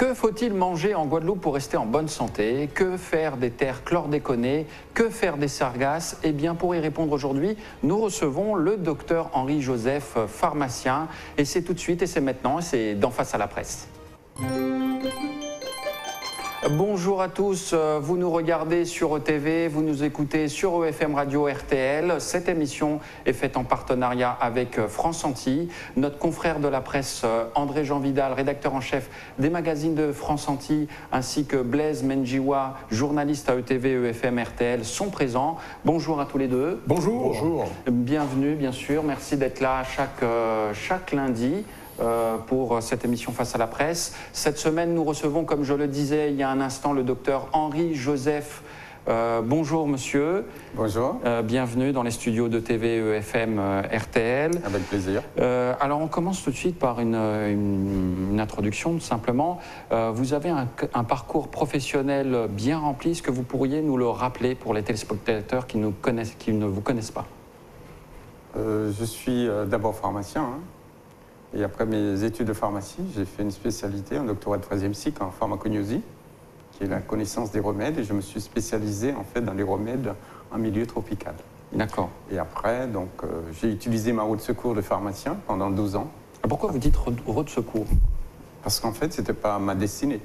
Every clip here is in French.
Que faut-il manger en Guadeloupe pour rester en bonne santé? Que faire des terres chlordéconées? Que faire des sargasses? Eh bien, pour y répondre aujourd'hui, nous recevons le docteur Henri Joseph, pharmacien. Et c'est tout de suite, et c'est maintenant, et c'est d'en face à la presse. Bonjour à tous, vous nous regardez sur ETV, vous nous écoutez sur EFM Radio RTL. Cette émission est faite en partenariat avec France Antilles. Notre confrère de la presse, André-Jean Vidal, rédacteur en chef des magazines de France Antilles, ainsi que Blaise Menjiwa, journaliste à ETV, EFM, RTL, sont présents. Bonjour à tous les deux. Bonjour. Bonjour. Bienvenue, bien sûr. Merci d'être là chaque lundi. Pour cette émission Face à la presse. Cette semaine, nous recevons, comme je le disais il y a un instant, le docteur Henri Joseph. Bonjour monsieur. Bonjour. Bienvenue dans les studios de TV EFM RTL. Avec plaisir. Alors on commence tout de suite par une introduction, tout simplement. Vous avez un parcours professionnel bien rempli. Est-ce que vous pourriez nous le rappeler pour les téléspectateurs qui ne vous connaissent pas? Je suis d'abord pharmacien. Et après mes études de pharmacie, j'ai fait une spécialité, un doctorat de 3e cycle en pharmacognosie, qui est la connaissance des remèdes. Et je me suis spécialisé en fait dans les remèdes en milieu tropical. D'accord. Et après, donc, j'ai utilisé ma roue de secours de pharmacien pendant 12 ans. Pourquoi vous dites roue de secours? Parce qu'en fait, ce n'était pas ma destinée.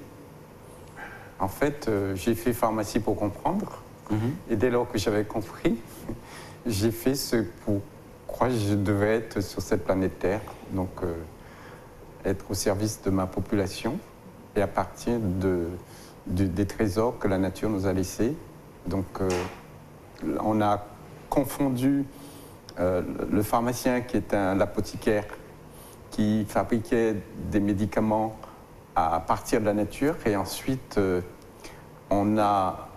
En fait, j'ai fait pharmacie pour comprendre. Et dès lors que j'avais compris, j'ai fait ce pour... Je crois que je devais être sur cette planète Terre, donc être au service de ma population et à partir des trésors que la nature nous a laissés. Donc on a confondu le pharmacien qui est l'apothicaire qui fabriquait des médicaments à partir de la nature et ensuite on a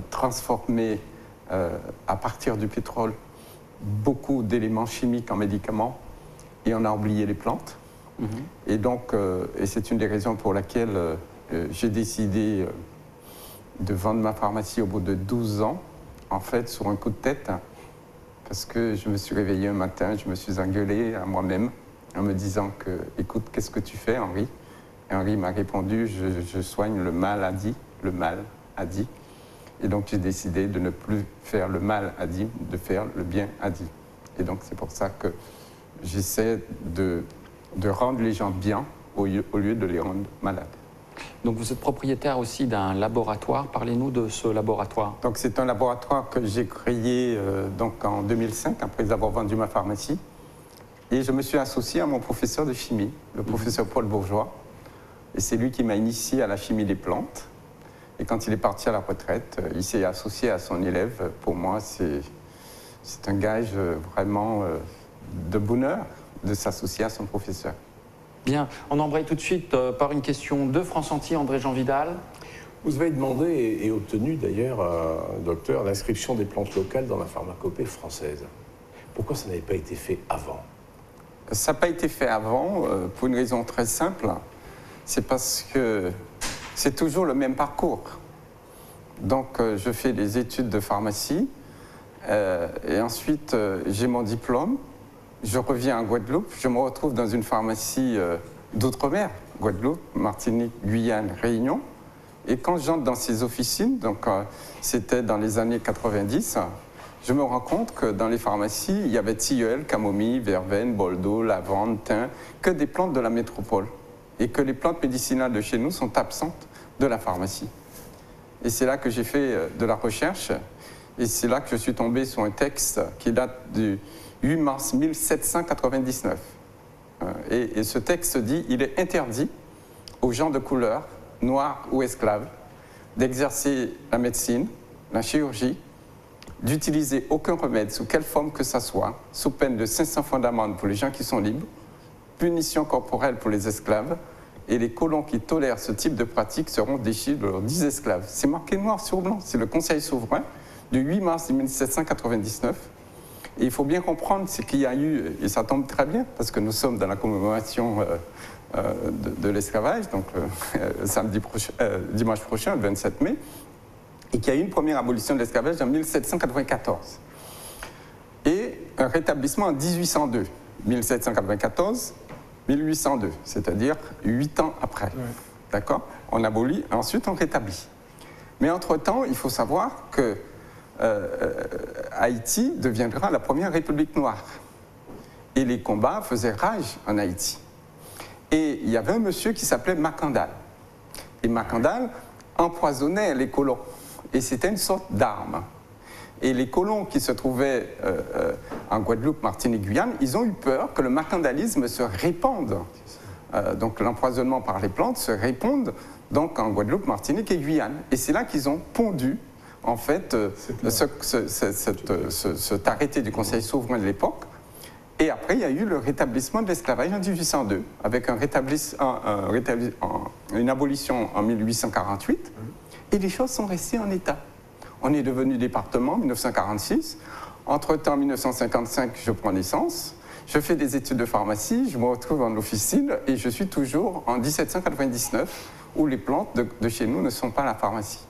transformé à partir du pétrole beaucoup d'éléments chimiques en médicaments et on a oublié les plantes. Et donc, et c'est une des raisons pour laquelle j'ai décidé de vendre ma pharmacie au bout de 12 ans, en fait, sur un coup de tête, parce que je me suis réveillé un matin, je me suis engueulé à moi-même en me disant que, écoute, qu'est-ce que tu fais, Henri? Et Henri m'a répondu, je soigne le mal a dit, le mal a dit. Et donc, j'ai décidé de ne plus faire le mal à dit, de faire le bien à dit. Et donc, c'est pour ça que j'essaie de rendre les gens bien au lieu de les rendre malades. Donc, vous êtes propriétaire aussi d'un laboratoire. Parlez-nous de ce laboratoire. Donc, c'est un laboratoire que j'ai créé donc en 2005, après avoir vendu ma pharmacie. Et je me suis associé à mon professeur de chimie, le professeur Paul Bourgeois. Et c'est lui qui m'a initié à la chimie des plantes. Et quand il est parti à la retraite, il s'est associé à son élève. Pour moi, c'est un gage vraiment de bonheur de s'associer à son professeur. Bien, on embraye tout de suite par une question de France Antilles, André-Jean Vidal. Vous avez demandé et obtenu d'ailleurs, docteur, l'inscription des plantes locales dans la pharmacopée française. Pourquoi ça n'avait pas été fait avant? Ça n'a pas été fait avant pour une raison très simple. C'est parce que c'est toujours le même parcours. Donc, je fais des études de pharmacie et ensuite, j'ai mon diplôme. Je reviens en Guadeloupe. Je me retrouve dans une pharmacie d'outre-mer, Guadeloupe, Martinique, Guyane, Réunion. Et quand j'entre dans ces officines, donc c'était dans les années 90, je me rends compte que dans les pharmacies, il y avait tilleul, camomille, verveine, boldo, lavande, thym, que des plantes de la métropole. Et que les plantes médicinales de chez nous sont absentes de la pharmacie. Et c'est là que j'ai fait de la recherche, et c'est là que je suis tombé sur un texte qui date du 8 mars 1799. Et ce texte dit « Il est interdit aux gens de couleur, noirs ou esclaves, d'exercer la médecine, la chirurgie, d'utiliser aucun remède sous quelle forme que ce soit, sous peine de 500 francs d'amende pour les gens qui sont libres, punition corporelle pour les esclaves, et les colons qui tolèrent ce type de pratique seront déchus de leurs 10 esclaves. » C'est marqué noir sur blanc, c'est le Conseil souverain du 8 mars 1799. Et il faut bien comprendre, c'est qu'il y a eu, et ça tombe très bien, parce que nous sommes dans la commémoration de l'esclavage, donc dimanche prochain, le 27 mai, et qu'il y a eu une première abolition de l'esclavage en 1794. Et un rétablissement en 1802. 1794, 1802, c'est-à-dire 8 ans après. Ouais. D'accord? On abolit, ensuite on rétablit. Mais entre-temps, il faut savoir que Haïti deviendra la première république noire. Et les combats faisaient rage en Haïti. Et il y avait un monsieur qui s'appelait Macandal. Et Macandal empoisonnait les colons. Et c'était une sorte d'arme. Et les colons qui se trouvaient en Guadeloupe, Martinique, Guyane, ils ont eu peur que le macandalisme se répande. Donc l'empoisonnement par les plantes se répande donc en Guadeloupe, Martinique et Guyane. Et c'est là qu'ils ont pondu en fait cet arrêté du Conseil souverain de l'époque. Et après, il y a eu le rétablissement de l'esclavage en 1802, avec une abolition en 1848. Et les choses sont restées en état. On est devenu département en 1946. Entre-temps, en 1955, je prends naissance. Je fais des études de pharmacie, je me retrouve en officine et je suis toujours en 1799, où les plantes de chez nous ne sont pas à la pharmacie.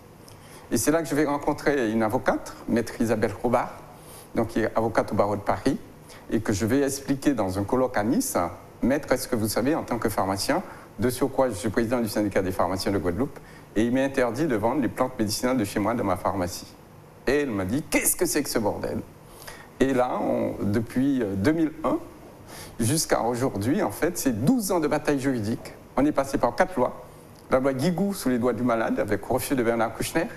Et c'est là que je vais rencontrer une avocate, maître Isabelle Robard, donc qui est avocate au barreau de Paris, et que je vais expliquer dans un colloque à Nice, maître, est-ce que vous savez, en tant que pharmacien, de surcroît, je suis président du syndicat des pharmaciens de Guadeloupe, et il m'est interdit de vendre les plantes médicinales de chez moi dans ma pharmacie. Et elle m'a dit, qu'est-ce que c'est que ce bordel? Et là, depuis 2001 jusqu'à aujourd'hui, en fait, c'est 12 ans de bataille juridique. On est passé par 4 lois. La loi Guigou, sous les doigts du malade, avec refus de Bernard Kouchner.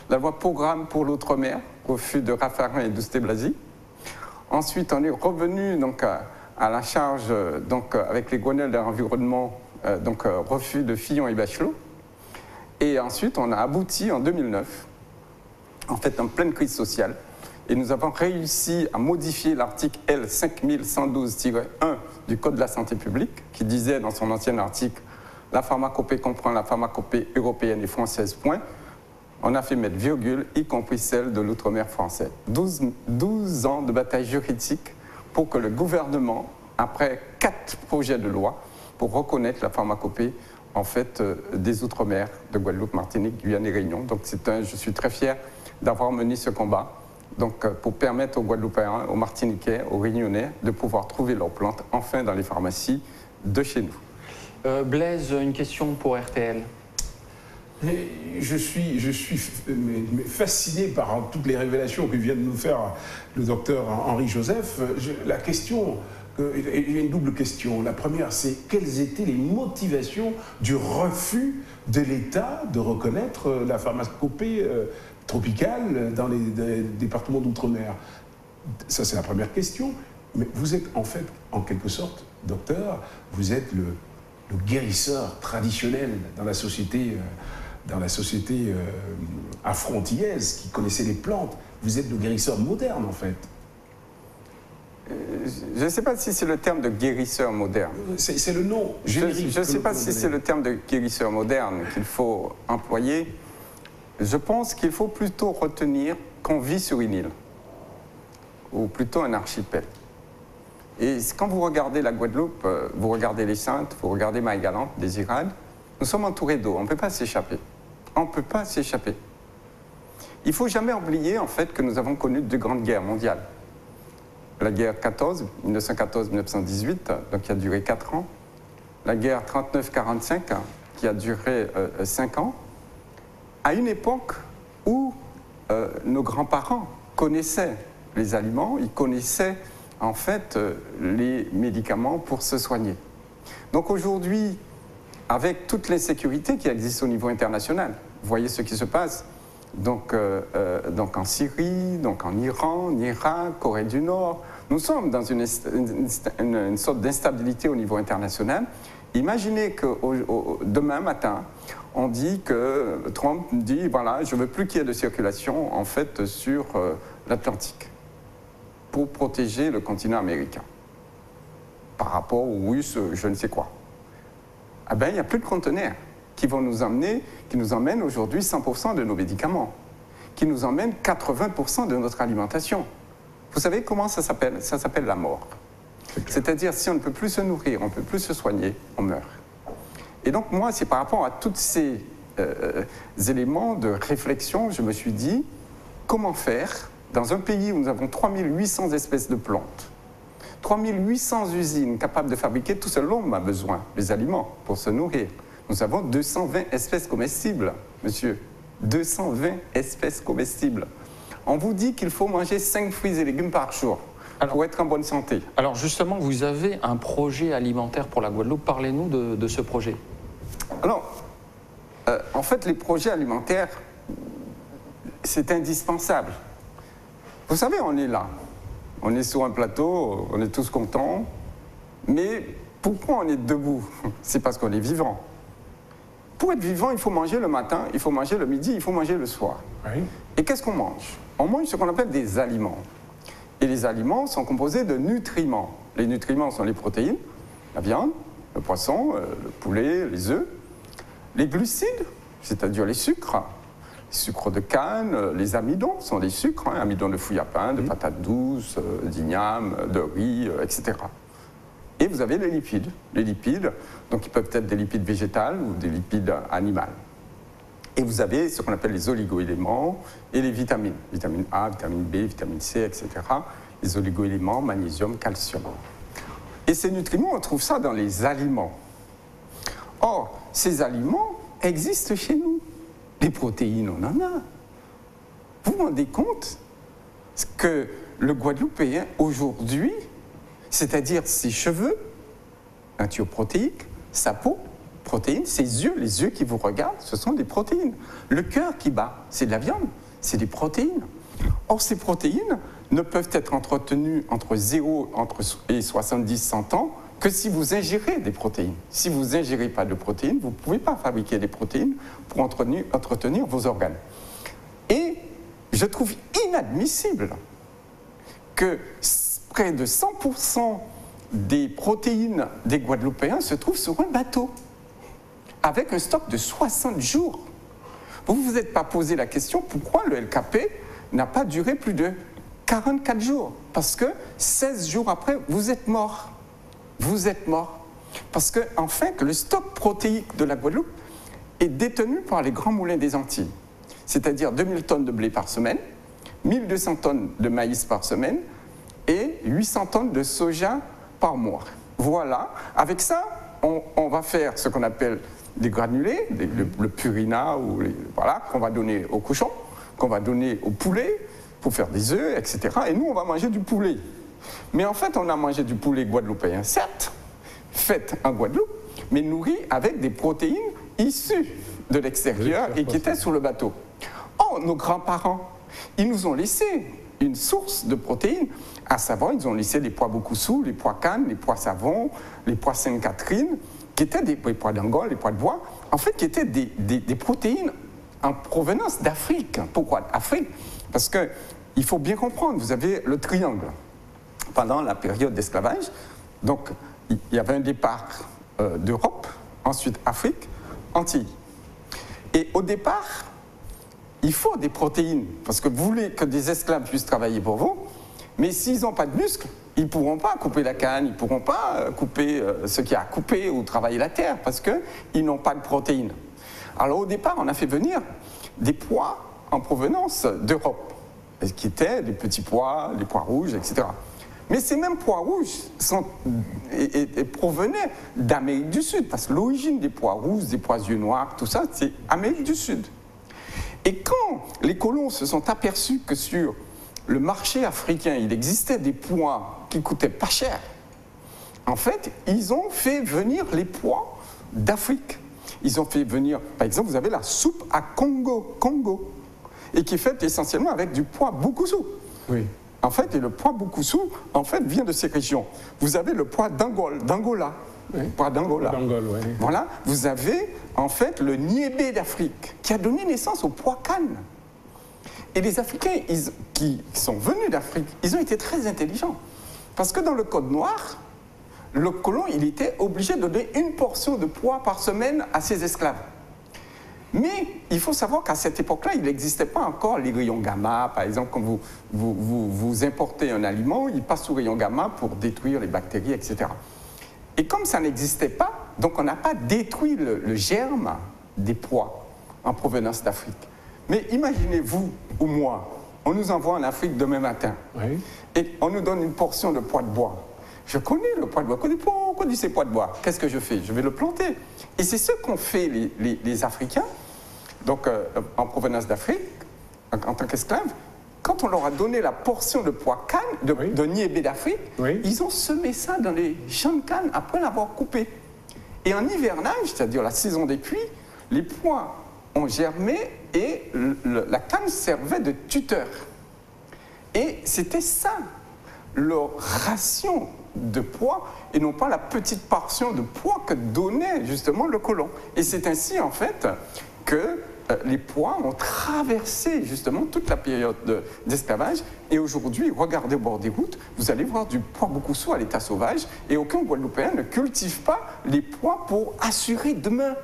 La loi Programme pour l'outre-mer, refus de Raffarin et d'Ousté Blasi. Ensuite, on est revenu donc, à la charge donc, avec les Grenelles de l'environnement, refus de Fillon et Bachelot. Et ensuite, on a abouti en 2009, en fait, en pleine crise sociale. Et nous avons réussi à modifier l'article L 5112-1 du Code de la santé publique, qui disait dans son ancien article « La pharmacopée comprend la pharmacopée européenne et française, point ». On a fait mettre virgule, y compris celle de l'outre-mer français. 12 ans de bataille juridique pour que le gouvernement, après 4 projets de loi, pour reconnaître la pharmacopée en fait, des outre-mer de Guadeloupe, Martinique, Guyane et Réunion. Donc je suis très fier d'avoir mené ce combat donc, pour permettre aux Guadeloupéens, aux Martiniquais, aux Réunionnais de pouvoir trouver leurs plantes enfin dans les pharmacies de chez nous. Blaise, une question pour RTL. Je suis fasciné par toutes les révélations que vient de nous faire le docteur Henri Joseph. La question, il y a une double question. La première, c'est quelles étaient les motivations du refus de l'État de reconnaître la pharmacopée tropicale dans les départements d'outre-mer? Ça, c'est la première question. Mais vous êtes en fait, en quelque sorte, docteur, vous êtes le guérisseur traditionnel dans la société afrontillaise qui connaissait les plantes. Vous êtes le guérisseur moderne, en fait. Je ne sais pas si c'est le terme de guérisseur moderne. C'est le nom générique. Je ne sais pas si c'est le terme de guérisseur moderne qu'il faut employer. Je pense qu'il faut plutôt retenir qu'on vit sur une île, ou plutôt un archipel. Et quand vous regardez la Guadeloupe, vous regardez les Saintes, vous regardez Marie-Galante, des Irades, nous sommes entourés d'eau, on ne peut pas s'échapper. On ne peut pas s'échapper. Il ne faut jamais oublier, en fait, que nous avons connu 2 grandes guerres mondiales. La guerre 1914-1918, donc qui a duré 4 ans. La guerre 39-45, qui a duré 5 ans. À une époque où nos grands-parents connaissaient les aliments, ils connaissaient, en fait, les médicaments pour se soigner. Donc aujourd'hui, avec toute l'insécurité qui existe au niveau international, vous voyez ce qui se passe donc en Syrie, donc en Iran, en Irak, Corée du Nord. Nous sommes dans une sorte d'instabilité au niveau international. Imaginez que demain matin, on dit que Trump dit, voilà, je ne veux plus qu'il y ait de circulation en fait sur l'Atlantique pour protéger le continent américain par rapport aux Russes, je ne sais quoi. Ah ben, il n'y a plus de conteneurs qui vont nous emmener, qui nous emmènent aujourd'hui 100% de nos médicaments, qui nous emmènent 80% de notre alimentation. Vous savez comment ça s'appelle? Ça s'appelle la mort. C'est-à-dire, si on ne peut plus se nourrir, on ne peut plus se soigner, on meurt. Et donc, moi, c'est par rapport à tous ces éléments de réflexion, je me suis dit, comment faire dans un pays où nous avons 3800 espèces de plantes, 3800 usines capables de fabriquer, tout ce monde a besoin des aliments pour se nourrir. Nous avons 220 espèces comestibles, monsieur. 220 espèces comestibles. On vous dit qu'il faut manger 5 fruits et légumes par jour pour être en bonne santé. Alors justement, vous avez un projet alimentaire pour la Guadeloupe. Parlez-nous de ce projet. Alors, en fait, les projets alimentaires, c'est indispensable. Vous savez, on est là. On est sur un plateau, on est tous contents. Mais pourquoi on est debout? C'est parce qu'on est vivant. Pour être vivant, il faut manger le matin, il faut manger le midi, il faut manger le soir. Oui. Et qu'est-ce qu'on mange? On mange ce qu'on appelle des aliments. Et les aliments sont composés de nutriments. Les nutriments sont les protéines, la viande, le poisson, le poulet, les œufs. Les glucides, c'est-à-dire les sucres de canne, les amidons sont des sucres, hein, amidons de fouille à pain, de patates douces, d'igname, de riz, etc. Et vous avez les lipides. Les lipides, donc ils peuvent être des lipides végétales ou des lipides animaux. Et vous avez ce qu'on appelle les oligoéléments et les vitamines. Vitamine A, vitamine B, vitamine C, etc. Les oligoéléments, magnésium, calcium. Et ces nutriments, on trouve ça dans les aliments. Or, ces aliments existent chez nous. Les protéines, on en a. Vous vous rendez compte que le Guadeloupéen, aujourd'hui, c'est-à-dire ses cheveux, un tuyau protéique, sa peau, protéines, ses yeux, les yeux qui vous regardent, ce sont des protéines. Le cœur qui bat, c'est de la viande, c'est des protéines. Or, ces protéines ne peuvent être entretenues entre 0 et 70-100 ans que si vous ingérez des protéines. Si vous n'ingérez pas de protéines, vous ne pouvez pas fabriquer des protéines pour entretenir vos organes. Et je trouve inadmissible que près de 100% des protéines des Guadeloupéens se trouvent sur un bateau, avec un stock de 60 jours. Vous ne vous êtes pas posé la question pourquoi le LKP n'a pas duré plus de 44 jours. Parce que 16 jours après, vous êtes mort. Vous êtes mort. Parce que, en fait, le stock protéique de la Guadeloupe est détenu par les grands moulins des Antilles. C'est-à-dire 2000 tonnes de blé par semaine, 1200 tonnes de maïs par semaine et 800 tonnes de soja par mois. Voilà. Avec ça, on va faire ce qu'on appelle des granulés, le purina, voilà, qu'on va donner aux cochons, qu'on va donner aux poulets pour faire des œufs, etc. Et nous, on va manger du poulet. Mais en fait, on a mangé du poulet guadeloupéen, certes, fait en Guadeloupe, mais nourri avec des protéines issues de l'extérieur et qui étaient sur le bateau. Or, nos grands-parents, ils nous ont laissé une source de protéines, à savoir, ils ont laissé les pois boukoussou, les pois cannes, les pois savon, les pois Sainte-Catherine, qui étaient les pois d'Angole, les pois de bois, en fait, qui étaient des protéines en provenance d'Afrique. Pourquoi Afrique? Parce qu'il faut bien comprendre, vous avez le triangle. Pendant la période d'esclavage, donc il y avait un départ d'Europe, ensuite Afrique, Antilles. Et au départ, il faut des protéines, parce que vous voulez que des esclaves puissent travailler pour vous, mais s'ils n'ont pas de muscles, ils ne pourront pas couper la canne, ils ne pourront pas couper ce qu'il y a à couper ou travailler la terre, parce qu'ils n'ont pas de protéines. Alors au départ, on a fait venir des pois en provenance d'Europe, qui étaient des petits pois, les pois rouges, etc. Mais ces mêmes pois rouges provenaient d'Amérique du Sud, parce que l'origine des pois rouges, des pois yeux noirs, tout ça, c'est Amérique du Sud. Et quand les colons se sont aperçus que sur le marché africain, il existait des pois qui coûtaient pas cher, en fait, ils ont fait venir les pois d'Afrique. Ils ont fait venir, par exemple, vous avez la soupe à Congo, et qui est faite essentiellement avec du pois boukoussou. Oui. En fait, et le pois boukoussou, en fait, vient de ces régions. Vous avez le pois d'Angola. Oui. Pois d'Angola. Oui. Voilà. Vous avez, en fait, le niébé d'Afrique, qui a donné naissance au pois canne. Et les Africains qui sont venus d'Afrique, ils ont été très intelligents. Parce que dans le Code noir, le colon, il était obligé de donner une portion de pois par semaine à ses esclaves. Mais il faut savoir qu'à cette époque-là, il n'existait pas encore les rayons gamma. Par exemple, quand vous importez un aliment, il passe sous rayon gamma pour détruire les bactéries, etc. Et comme ça n'existait pas, donc on n'a pas détruit le germe des pois en provenance d'Afrique. Mais imaginez, vous ou moi, on nous envoie en Afrique demain matin, oui, et on nous donne une portion de pois de bois. Je connais le pois de bois. On connaît ces pois de bois. Qu'est-ce que je fais? Je vais le planter. Et c'est ce qu'ont fait les Africains, donc en provenance d'Afrique, en tant qu'esclaves. Quand on leur a donné la portion de pois canne, de niébé d'Afrique, ils ont semé ça dans les champs de canne après l'avoir coupé. Et en hivernage, c'est-à-dire la saison des pluies, les pois ont germé et la canne servait de tuteur. Et c'était ça, leur ration de pois, et non pas la petite portion de pois que donnait justement le colon. Et c'est ainsi, en fait, que les pois ont traversé justement toute la période d'esclavage. Et aujourd'hui, regardez au bord des routes, vous allez voir du pois boukoussou à l'état sauvage, et aucun Guadeloupéen ne cultive pas les pois pour assurer demain.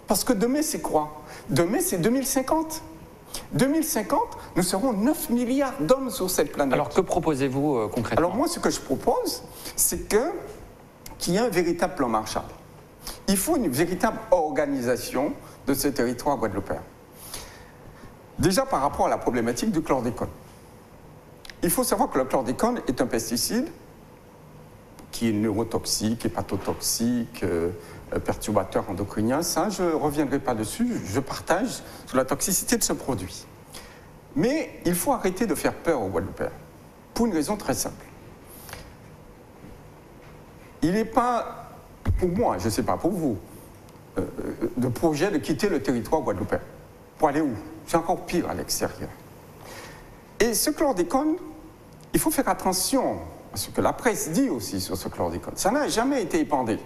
Parce que demain, c'est quoi? Demain, c'est 2050. 2050, nous serons 9 milliards d'hommes sur cette planète. Alors, que proposez-vous concrètement? Alors moi, ce que je propose, c'est qu'il y ait un véritable plan Marshall. Il faut une véritable organisation de ce territoire guadeloupéen. Déjà par rapport à la problématique du chlordécone. Il faut savoir que le chlordécone est un pesticide qui est neurotoxique, hépatotoxique, perturbateur endocrinien. Ça, je ne reviendrai pas dessus, je partage sur la toxicité de ce produit. Mais il faut arrêter de faire peur aux Guadeloupéens, pour une raison très simple. Il n'est pas, pour moi, je ne sais pas pour vous, de projet de quitter le territoire guadeloupéen. Pour aller où? C'est encore pire à l'extérieur. Et ce chlordécone, il faut faire attention à ce que la presse dit aussi sur ce chlordécone. Ça n'a jamais été épandé.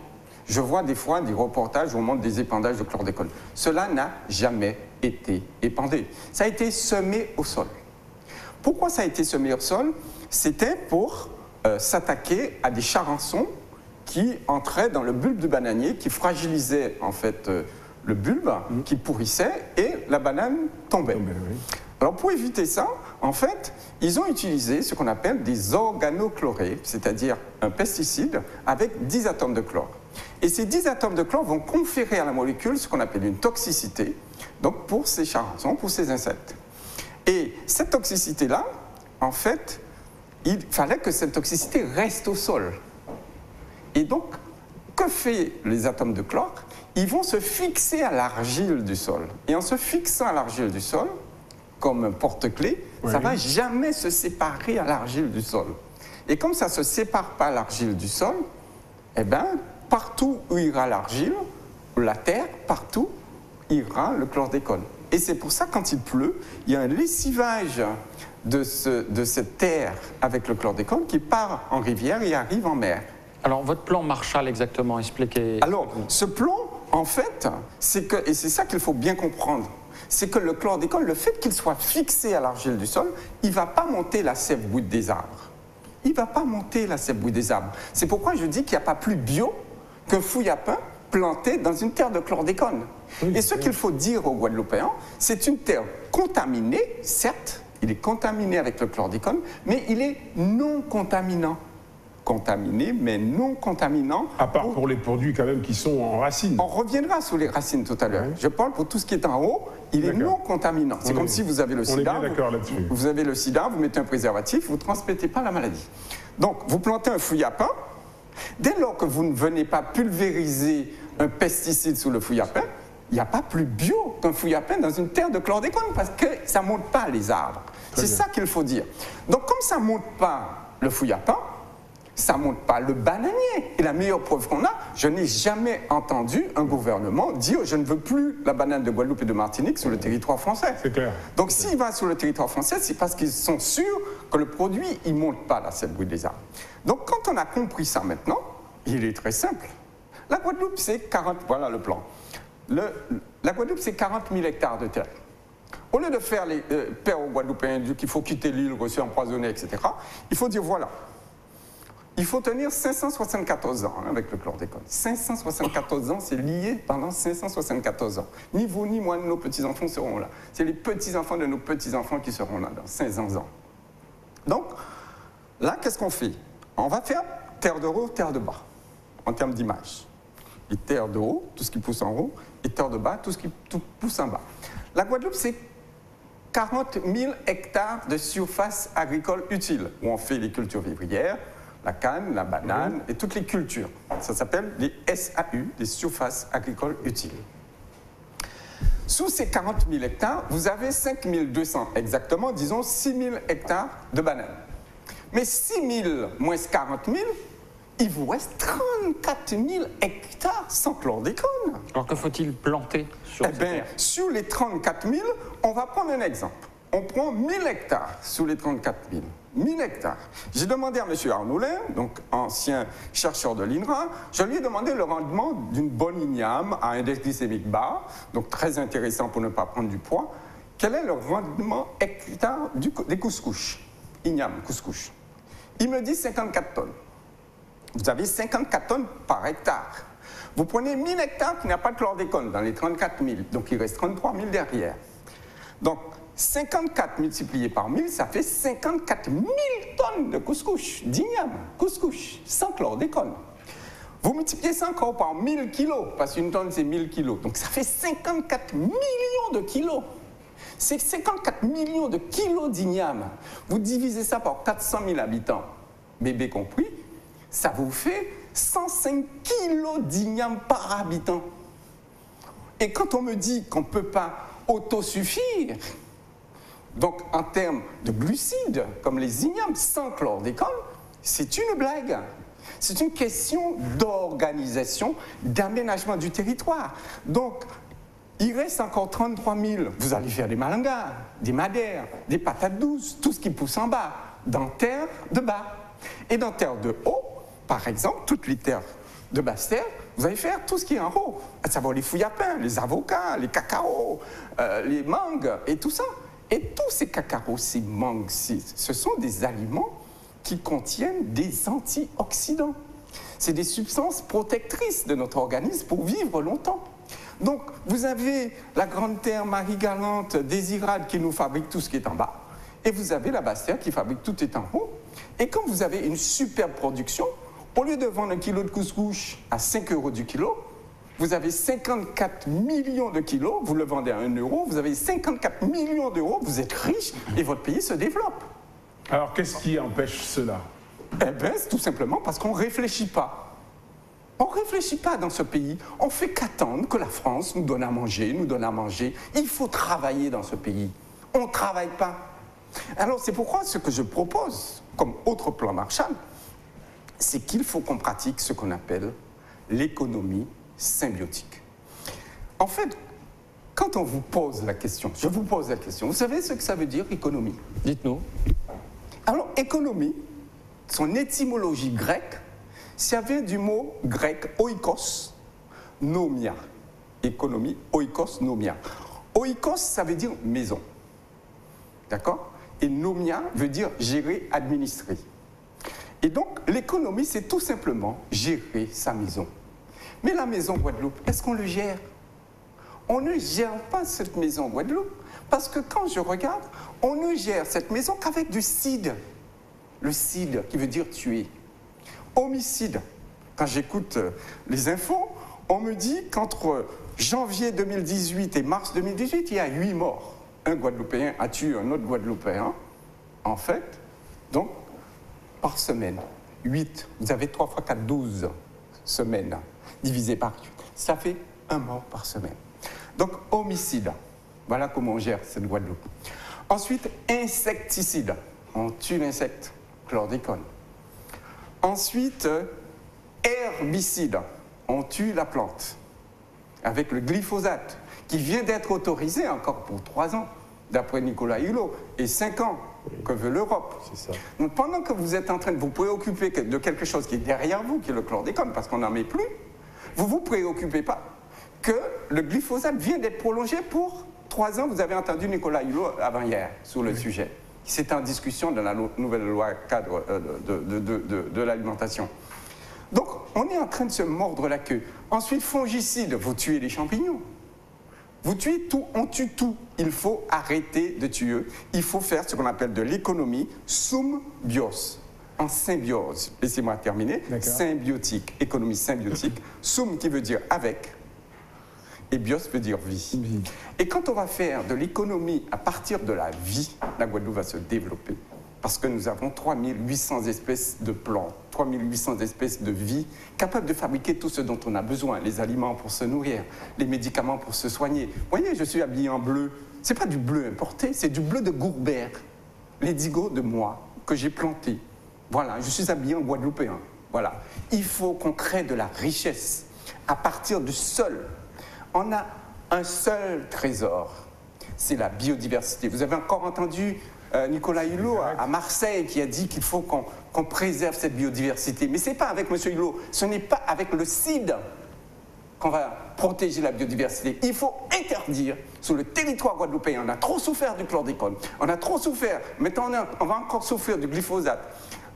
Je vois des fois des reportages où on montre des épandages de chlordécone. Cela n'a jamais été épandé. Ça a été semé au sol. Pourquoi ça a été semé au sol? C'était pour s'attaquer à des charançons qui entraient dans le bulbe du bananier, qui fragilisaient en fait le bulbe, qui pourrissait et la banane tombait. Alors pour éviter ça, en fait, ils ont utilisé ce qu'on appelle des organochlorés, c'est-à-dire un pesticide avec 10 atomes de chlore. Et ces 10 atomes de chlore vont conférer à la molécule ce qu'on appelle une toxicité, donc pour ces charançons, pour ces insectes. Et cette toxicité-là, en fait, il fallait que cette toxicité reste au sol. Et donc, que fait les atomes de chlore? Ils vont se fixer à l'argile du sol. Et en se fixant à l'argile du sol, comme un porte-clés, ça ne va jamais se séparer à l'argile du sol. Et comme ça ne se sépare pas à l'argile du sol, eh bien, partout où ira l'argile, la terre, partout ira le chlordécone. Et c'est pour ça, quand il pleut, il y a un lessivage de cette terre avec le chlordécone qui part en rivière et arrive en mer. Alors, votre plan Marshall, exactement, expliquez. Alors, ce plan, en fait, c'est que, et c'est ça qu'il faut bien comprendre, c'est que le chlordécone, le fait qu'il soit fixé à l'argile du sol, il ne va pas monter la sève-bouille des arbres. Il ne va pas monter la sève-bouille des arbres. C'est pourquoi je dis qu'il n'y a pas plus bio qu'un fouille à pain planté dans une terre de chlordécone. Et ce qu'il faut dire aux Guadeloupéens, c'est une terre contaminée, certes, il est contaminé avec le chlordécone, mais il est non contaminant. Contaminé, mais non contaminant. À part pour les produits quand même qui sont en racines. On reviendra sur les racines tout à l'heure. Je parle pour tout ce qui est en haut, il est non contaminant. C'est comme si vous avez le sida. On est bien d'accord là-dessus. Vous avez le sida, vous mettez un préservatif, vous ne transmettez pas la maladie. Donc, vous plantez un fouille à pain. Dès lors que vous ne venez pas pulvériser un pesticide sur le fouille à pain, il n'y a pas plus bio qu'un fouille à pain dans une terre de chlordécone parce que ça ne monte pas les arbres. C'est ça qu'il faut dire. Donc, comme ça ne monte pas le fouille à pain, ça ne monte pas le bananier. Et la meilleure preuve qu'on a, je n'ai jamais entendu un gouvernement dire « je ne veux plus la banane de Guadeloupe et de Martinique sur le territoire français ». C'est clair. Donc s'il va sur le territoire français, c'est parce qu'ils sont sûrs que le produit, il ne monte pas la sève-bouille des arbres. Donc quand on a compris ça maintenant, il est très simple. La Guadeloupe, c'est 40... Voilà le plan. La Guadeloupe, c'est 40 000 hectares de terre. Au lieu de faire les pères aux Guadeloupéens qu'il faut quitter l'île, reçu, empoisonné, etc., il faut dire voilà. Il faut tenir 574 ans avec le chlordécone. 574 ans, c'est lié pendant 574 ans. Ni vous, ni moi, nos petits-enfants seront là. C'est les petits-enfants de nos petits-enfants qui seront là dans 500 ans. Donc, là, qu'est-ce qu'on fait? On va faire terre de haut, terre de bas, en termes d'image. Et terre de haut, tout ce qui pousse en haut, et terre de bas, tout ce qui pousse en bas. La Guadeloupe, c'est 40 000 hectares de surface agricole utile, où on fait les cultures vivrières, la canne, la banane et toutes les cultures. Ça s'appelle les SAU, les surfaces agricoles utiles. Sous ces 40 000 hectares, vous avez 5 200 exactement, disons 6 000 hectares de bananes. Mais 6 000 moins 40 000, il vous reste 34 000 hectares sans chlordécone. Alors que faut-il planter sur ces terres? Sur les 34 000, on va prendre un exemple. On prend 1 000 hectares sous les 34 000. 1 000 hectares. J'ai demandé à M. Arnoulin, donc ancien chercheur de l'INRA, je lui ai demandé le rendement d'une bonne igname à index glycémique bas, donc très intéressant pour ne pas prendre du poids. Quel est le rendement hectare des couscous? Igname, couscous. Il me dit 54 tonnes. Vous avez 54 tonnes par hectare. Vous prenez 1000 hectares qui n'a pas de chlordécone dans les 34 000, donc il reste 33 000 derrière. Donc 54 multiplié par 1000, ça fait 54 000 tonnes de couscous, d'igname, couscous, sans chlordécone. Vous multipliez ça encore par 1000 kilos, parce qu'une tonne c'est 1000 kilos, donc ça fait 54 millions de kilos. C'est 54 millions de kilos d'igname. Vous divisez ça par 400 000 habitants, bébé compris, ça vous fait 105 kilos d'igname par habitant. Et quand on me dit qu'on ne peut pas autosuffire, donc en termes de glucides, comme les ignames sans chlordécone, c'est une blague. C'est une question d'organisation, d'aménagement du territoire. Donc, il reste encore 33 000. Vous allez faire des malangas, des madères, des patates douces, tout ce qui pousse en bas, dans terre de bas. Et dans terre de haut, par exemple, toutes les terres de basse terre, vous allez faire tout ce qui est en haut, à savoir les fouilles à pain, les avocats, les cacaos, les mangues et tout ça. Et tous ces cacaos, ces mangues, ce sont des aliments qui contiennent des antioxydants. C'est des substances protectrices de notre organisme pour vivre longtemps. Donc, vous avez la grande terre Marie-Galante, Désirade qui nous fabrique tout ce qui est en bas, et vous avez la basse terre qui fabrique tout ce qui est en haut. Et quand vous avez une superbe production, au lieu de vendre un kilo de couscous à 5 € du kilo, vous avez 54 millions de kilos, vous le vendez à 1 €, vous avez 54 millions d'euros, vous êtes riche et votre pays se développe. Alors, qu'est-ce qui empêche cela? Eh bien, c'est tout simplement parce qu'on ne réfléchit pas. On ne réfléchit pas dans ce pays. On ne fait qu'attendre que la France nous donne à manger, nous donne à manger. Il faut travailler dans ce pays. On ne travaille pas. Alors, c'est pourquoi ce que je propose comme autre plan Marshall, c'est qu'il faut qu'on pratique ce qu'on appelle l'économie symbiotique. En fait, quand on vous pose la question, je vous pose la question, vous savez ce que ça veut dire, économie? Dites-nous. Alors, économie, son étymologie grecque, ça vient du mot grec oikos, nomia. Économie, oikos, nomia. Oikos, ça veut dire maison. D'accord? Et nomia veut dire gérer, administrer. Et donc, l'économie, c'est tout simplement gérer sa maison. Mais la maison Guadeloupe, est-ce qu'on le gère? On ne gère pas cette maison Guadeloupe, parce que quand je regarde, on ne gère cette maison qu'avec du CID. Le CID, qui veut dire tuer. Homicide. Quand j'écoute les infos, on me dit qu'entre janvier 2018 et mars 2018, il y a 8 morts. Un Guadeloupéen a tué un autre Guadeloupéen, en fait, donc, par semaine. 8. Vous avez 3 fois 4, 12 semaines, divisé par 8. Ça fait 1 mort par semaine. Donc, homicide. Voilà comment on gère cette Guadeloupe. Ensuite, insecticide. On tue l'insecte, chlordécone. Ensuite, herbicide. On tue la plante avec le glyphosate, qui vient d'être autorisé encore pour 3 ans, d'après Nicolas Hulot, et 5 ans, que veut l'Europe. C'est ça. Donc, pendant que vous êtes en train de vous préoccuper de quelque chose qui est derrière vous, qui est le chlordécone, parce qu'on n'en met plus, vous ne vous préoccupez pas que le glyphosate vient d'être prolongé pour 3 ans. Vous avez entendu Nicolas Hulot avant-hier sur le sujet. C'est en discussion dans la nouvelle loi cadre de l'alimentation. Donc, on est en train de se mordre la queue. Ensuite, fongicide, vous tuez les champignons. Vous tuez tout, on tue tout. Il faut arrêter de tuer. Il faut faire ce qu'on appelle de l'économie symbios, en symbiose. Laissez-moi terminer. Symbiotique, économie symbiotique. Sum qui veut dire avec, et bios veut dire vie. Et quand on va faire de l'économie à partir de la vie, la Guadeloupe va se développer. Parce que nous avons 3800 espèces de plantes 3800 espèces de vie capables de fabriquer tout ce dont on a besoin, les aliments pour se nourrir, les médicaments pour se soigner. Vous voyez, je suis habillé en bleu. Ce n'est pas du bleu importé, c'est du bleu de Gourbert, l'édigo de moi, que j'ai planté. Voilà, je suis habillé en guadeloupéen. Voilà. Il faut qu'on crée de la richesse à partir du sol. On a un seul trésor, c'est la biodiversité. Vous avez encore entendu Nicolas Hulot à Marseille qui a dit qu'il faut qu'on préserve cette biodiversité. Mais ce n'est pas avec M. Hulot, ce n'est pas avec le CID qu'on va protéger la biodiversité. Il faut interdire sur le territoire guadeloupéen. On a trop souffert du chlordécone, on a trop souffert, maintenant on va encore souffrir du glyphosate.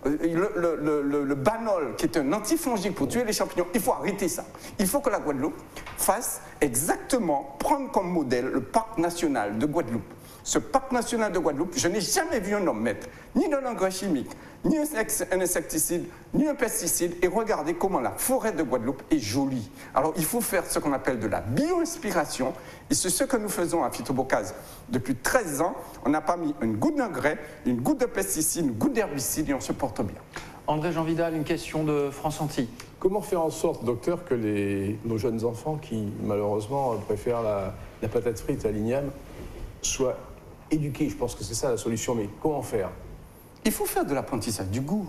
Le banol, qui est un antifongique pour tuer les champignons, il faut arrêter ça. Il faut que la Guadeloupe fasse exactement, prendre comme modèle le parc national de Guadeloupe. Ce parc national de Guadeloupe, je n'ai jamais vu un homme mettre ni de l'engrais chimique, ni un insecticide, ni un pesticide, et regardez comment la forêt de Guadeloupe est jolie. Alors il faut faire ce qu'on appelle de la bio-inspiration, et c'est ce que nous faisons à Phytobocase. Depuis 13 ans, on n'a pas mis une goutte d'engrais, une goutte de pesticide, une goutte d'herbicide, et on se porte bien. André-Jean Vidal, une question de France Antilles. Comment faire en sorte, docteur, que nos jeunes enfants qui, malheureusement, préfèrent la patate frite à l'igname, soient éduqués? Je pense que c'est ça la solution, mais comment faire? Il faut faire de l'apprentissage du goût.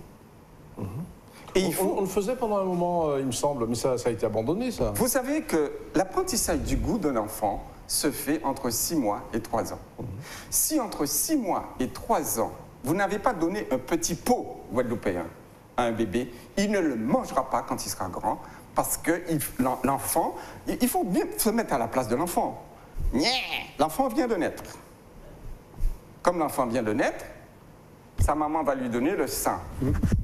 Et on le faisait pendant un moment, il me semble, mais ça a été abandonné, ça. Vous savez que l'apprentissage du goût d'un enfant se fait entre 6 mois et 3 ans. Si entre 6 mois et 3 ans, vous n'avez pas donné un petit pot guadeloupéen à un bébé, il ne le mangera pas quand il sera grand, parce que l'enfant, il faut bien se mettre à la place de l'enfant. L'enfant vient de naître. Comme l'enfant vient de naître, sa maman va lui donner le sein.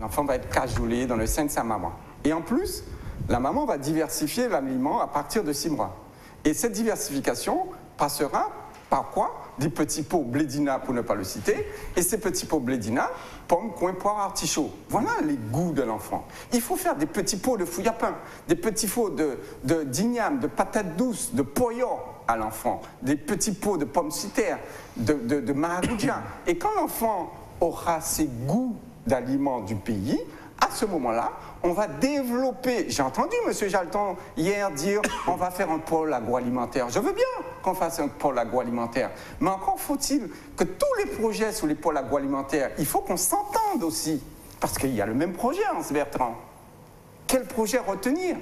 L'enfant va être cajolé dans le sein de sa maman. Et en plus, la maman va diversifier l'aliment à partir de 6 mois. Et cette diversification passera par quoi? Des petits pots blédina, pour ne pas le citer. Et ces petits pots blédina, pommes, coin, poire, artichaut. Voilà les goûts de l'enfant. Il faut faire des petits pots de fouille à pain, des petits pots d'igname, de patates douces, de poyo à l'enfant, des petits pots de pommes citerres, de maracuja. Et quand l'enfant aura ses goûts d'aliments du pays, à ce moment-là, on va développer. J'ai entendu M. Jalton hier dire on va faire un pôle agroalimentaire. Je veux bien qu'on fasse un pôle agroalimentaire. Mais encore faut-il que tous les projets sur les pôles agroalimentaires, il faut qu'on s'entende aussi. Parce qu'il y a le même projet, Hans Bertrand. Quel projet retenir?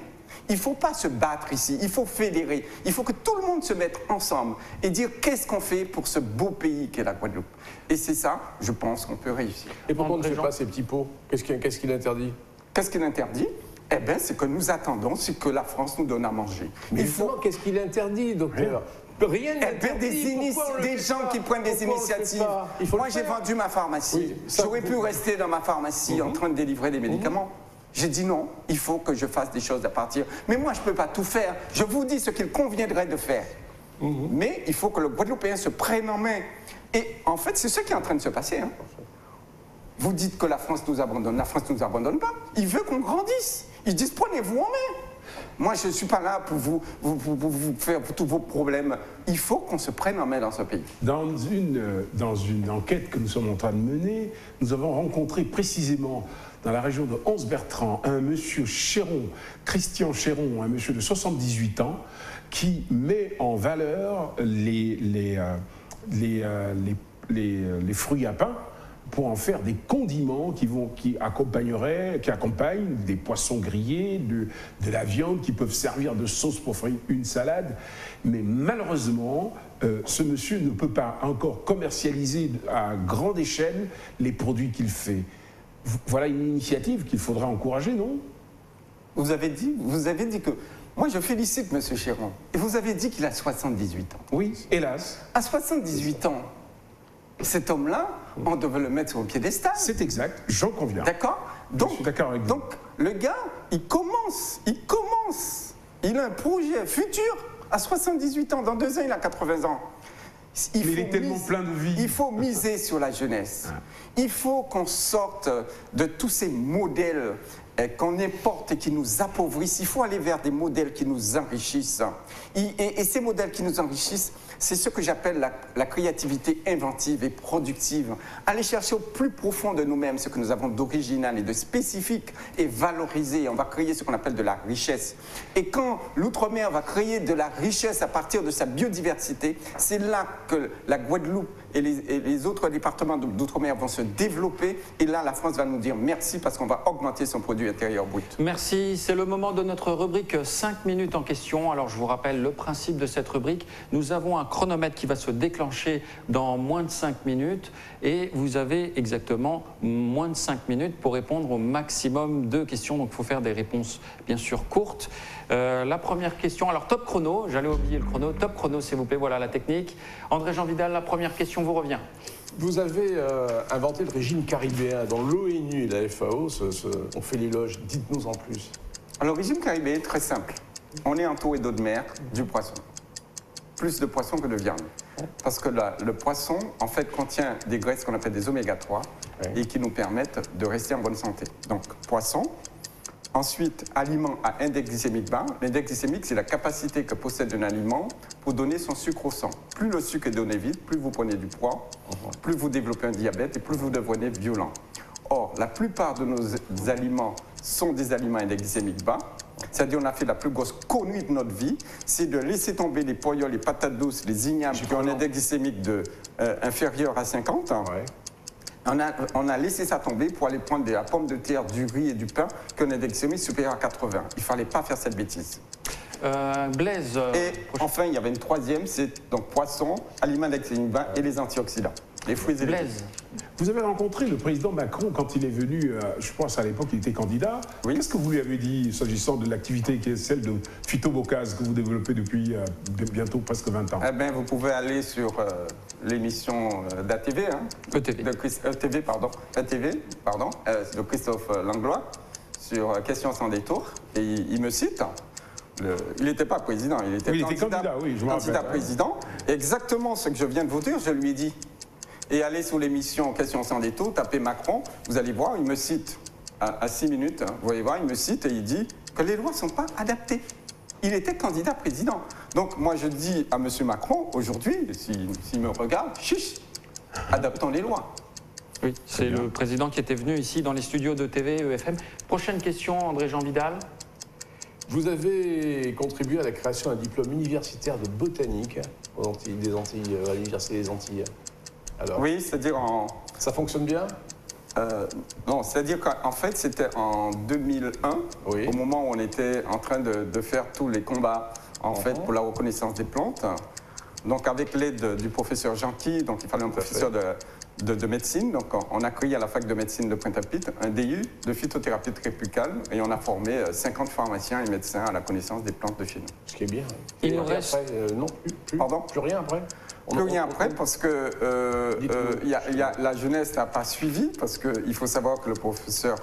Il ne faut pas se battre ici, il faut fédérer. Il faut que tout le monde se mette ensemble et dire qu'est-ce qu'on fait pour ce beau pays qu'est la Guadeloupe. Et c'est ça, je pense qu'on peut réussir. Et pourquoi on ne fait pas ces petits pots? Qu'est-ce qu'il interdit? Qu'est-ce qu'il interdit? Eh bien, c'est que nous attendons ce que la France nous donne à manger. Mais qu'est-ce qu'il interdit, docteur? Rien n'interdit. Des gens qui prennent des initiatives. Moi, j'ai vendu ma pharmacie. Oui, j'aurais pu rester dans ma pharmacie en train de délivrer des médicaments. J'ai dit non, il faut que je fasse des choses à partir. Mais moi, je ne peux pas tout faire. Je vous dis ce qu'il conviendrait de faire. Mais il faut que le Guadeloupéen se prenne en main. Et en fait, c'est ce qui est en train de se passer. Hein. Vous dites que la France nous abandonne. La France ne nous abandonne pas. Il veut qu'on grandisse. Ils disent prenez-vous en main. Moi, je ne suis pas là pour vous faire tous vos problèmes. Il faut qu'on se prenne en main dans ce pays. Dans une enquête que nous sommes en train de mener, nous avons rencontré précisément dans la région de Anse-Bertrand un monsieur Chéron, Christian Chéron, un monsieur de 78 ans, qui met en valeur les fruits à pain pour en faire des condiments qui accompagnent des poissons grillés, de la viande, qui peuvent servir de sauce pour faire une salade. Mais malheureusement, ce monsieur ne peut pas encore commercialiser à grande échelle les produits qu'il fait. Voilà une initiative qu'il faudra encourager, non? Vous avez dit que... Moi, je félicite M. Chéron. Et vous avez dit qu'il a 78 ans. Oui, hélas. À 78 ans, cet homme-là, on devait le mettre sur le piédestal. C'est exact, j'en conviens. D'accord? Je suis d'accord avec vous. Donc, le gars, il commence. Il a un projet futur à 78 ans. Dans 2 ans, il a 80 ans. Il est tellement plein de vie. Il faut miser sur la jeunesse. Il faut qu'on sorte de tous ces modèles qu'on importe et qui nous appauvrissent. Il faut aller vers des modèles qui nous enrichissent. Et ces modèles qui nous enrichissent, c'est ce que j'appelle la créativité inventive et productive. Aller chercher au plus profond de nous-mêmes ce que nous avons d'original et de spécifique et valoriser. On va créer ce qu'on appelle de la richesse. Et quand l'outre-mer va créer de la richesse à partir de sa biodiversité, c'est là que la Guadeloupe et les autres départements d'outre-mer vont se développer. Et là, la France va nous dire merci parce qu'on va augmenter son produit intérieur brut. Merci. C'est le moment de notre rubrique 5 minutes en question. Alors, je vous rappelle le principe de cette rubrique. Nous avons un chronomètre qui va se déclencher dans moins de 5 minutes. Et vous avez exactement moins de 5 minutes pour répondre au maximum de questions. Donc, il faut faire des réponses, bien sûr, courtes. La première question, alors top chrono, j'allais oublier le chrono, top chrono s'il vous plaît, voilà la technique. André-Jean Vidal, la première question vous revient. Vous avez inventé le régime caribéen, dont l'ONU et la FAO ont fait l'éloge. Dites-nous en plus. Alors, le régime caribéen est très simple. On est entouré d'eau de mer, du poisson. Plus de poisson que de viande. Parce que le poisson, en fait, contient des graisses qu'on appelle des oméga 3 et qui nous permettent de rester en bonne santé. Donc, poisson. Ensuite, aliment à index glycémique bas. L'index glycémique, c'est la capacité que possède un aliment pour donner son sucre au sang. Plus le sucre est donné vite, plus vous prenez du poids, plus vous développez un diabète et plus vous devenez violent. Or, la plupart de nos aliments sont des aliments à index glycémique bas. C'est-à-dire on a fait la plus grosse connerie de notre vie, c'est de laisser tomber les poyols, les patates douces, les ignames qui ont un index glycémique inférieur à 50. Ouais. On a laissé ça tomber pour aller prendre de la pomme de terre, du riz et du pain qui ont un index glycémique supérieur à 80. Il ne fallait pas faire cette bêtise. Blaise. Et enfin, il y avait une troisième, c'est donc poisson, aliments index glycémique bas et les antioxydants. Les fruits et les légumes. Vous avez rencontré le président Macron quand il est venu, je pense à l'époque il était candidat. Oui. Qu'est-ce que vous lui avez dit s'agissant de l'activité qui est celle de phytobocase que vous développez depuis bientôt presque 20 ans? Eh bien, vous pouvez aller sur l'émission d'ATV, ETV, de Christophe Langlois, sur Questions sans détour, et il me cite. Il n'était pas président, il était candidat, oui, je candidat président. Exactement ce que je viens de vous dire, je lui ai dit. Et allez sur l'émission Questions sans détour, tapez Macron, vous allez voir, il me cite à 6 minutes, vous voyez voir, il me cite et il dit que les lois ne sont pas adaptées. Il était candidat président. Donc moi je dis à M. Macron, aujourd'hui, s'il me regarde, chiche, adaptons les lois. Oui, c'est le président qui était venu ici dans les studios de TV EFM. Prochaine question, André-Jean Vidal. Vous avez contribué à la création d'un diplôme universitaire de botanique à l'Université des Antilles. Alors, oui, c'est-à-dire ça fonctionne bien? Non, c'est-à-dire qu'en fait, c'était en 2001, oui, au moment où on était en train de faire tous les combats en fait, pour la reconnaissance des plantes. Donc, avec l'aide du professeur Jean-Qui, donc il fallait un professeur de médecine. Donc, on a créé à la fac de médecine de Pointe-à-Pitre un DU de phytothérapie tropicale et on a formé 50 pharmaciens et médecins à la connaissance des plantes de chez nous. Ce qui est bien. Il nous reste... Après, non, plus rien après? Plus rien après parce que la jeunesse n'a pas suivi, parce qu'il faut savoir que le professeur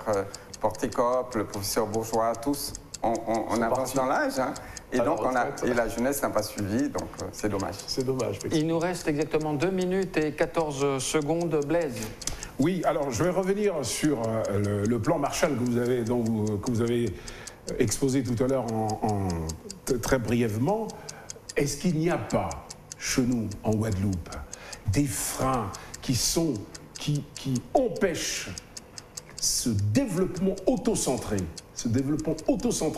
Portécop, le professeur Bourgeois, tous, on avance dans l'âge, hein, et donc la jeunesse n'a pas suivi, donc c'est dommage. C'est dommage. Il nous reste exactement 2 minutes et 14 secondes, Blaise. Oui, alors je vais revenir sur le plan Marshall que vous avez exposé tout à l'heure très brièvement. Est-ce qu'il n'y a pas chez nous, en Guadeloupe, des freins qui empêchent ce développement auto-centré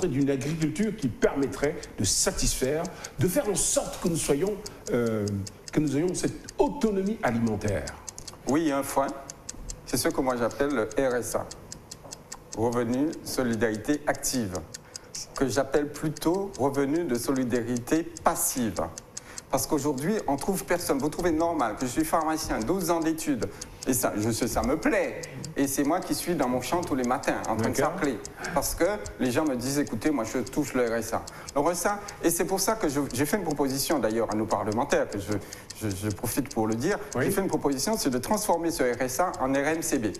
d'une agriculture qui permettrait de satisfaire, de faire en sorte que nous ayons cette autonomie alimentaire? Oui, il y a un frein. C'est ce que moi j'appelle le RSA, Revenu Solidarité Active, que j'appelle plutôt Revenu de Solidarité Passive. Parce qu'aujourd'hui, on trouve personne. Vous trouvez normal que je suis pharmacien, 12 ans d'études, et ça me plaît. Et c'est moi qui suis dans mon champ tous les matins, en train de s'appeler. Parce que les gens me disent, écoutez, moi je touche le RSA. Le RSA, et c'est pour ça que j'ai fait une proposition d'ailleurs à nos parlementaires, que je profite pour le dire. Oui. J'ai fait une proposition, c'est de transformer ce RSA en RMCB,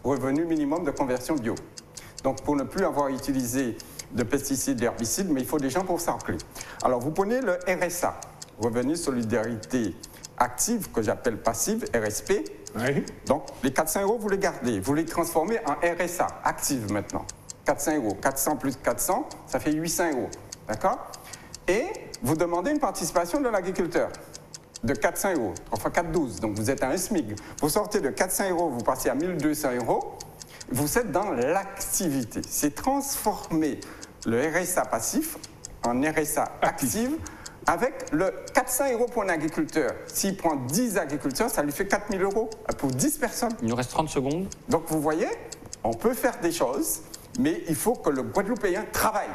Revenu Minimum de Conversion Bio. Donc pour ne plus avoir utilisé de pesticides, d'herbicides, mais il faut des gens pour s'appeler. Alors vous prenez le RSA. Revenu Solidarité Active, que j'appelle passive, RSP. Oui. Donc, les 400 €, vous les gardez. Vous les transformez en RSA, active maintenant. 400 euros. 400 plus 400, ça fait 800 euros. D'accord? Et vous demandez une participation de l'agriculteur de 400 euros. 3 fois 4, 12. Donc vous êtes à un SMIC. Vous sortez de 400 euros, vous passez à 1200 euros. Vous êtes dans l'activité. C'est transformer le RSA passif en RSA actif avec le 400 euros pour un agriculteur. S'il prend 10 agriculteurs, ça lui fait 4000 euros pour 10 personnes. Il nous reste 30 secondes. Donc vous voyez, on peut faire des choses, mais il faut que le Guadeloupéen travaille.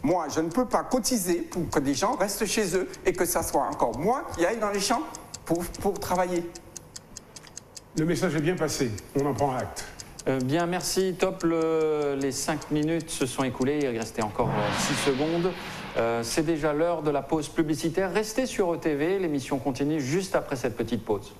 Moi, je ne peux pas cotiser pour que des gens restent chez eux et que ça soit encore moi qui aille dans les champs pour travailler. Le message est bien passé, on en prend acte. Bien, merci. Top, les 5 minutes se sont écoulées, il restait encore 6 secondes. C'est déjà l'heure de la pause publicitaire. Restez sur ETV, l'émission continue juste après cette petite pause.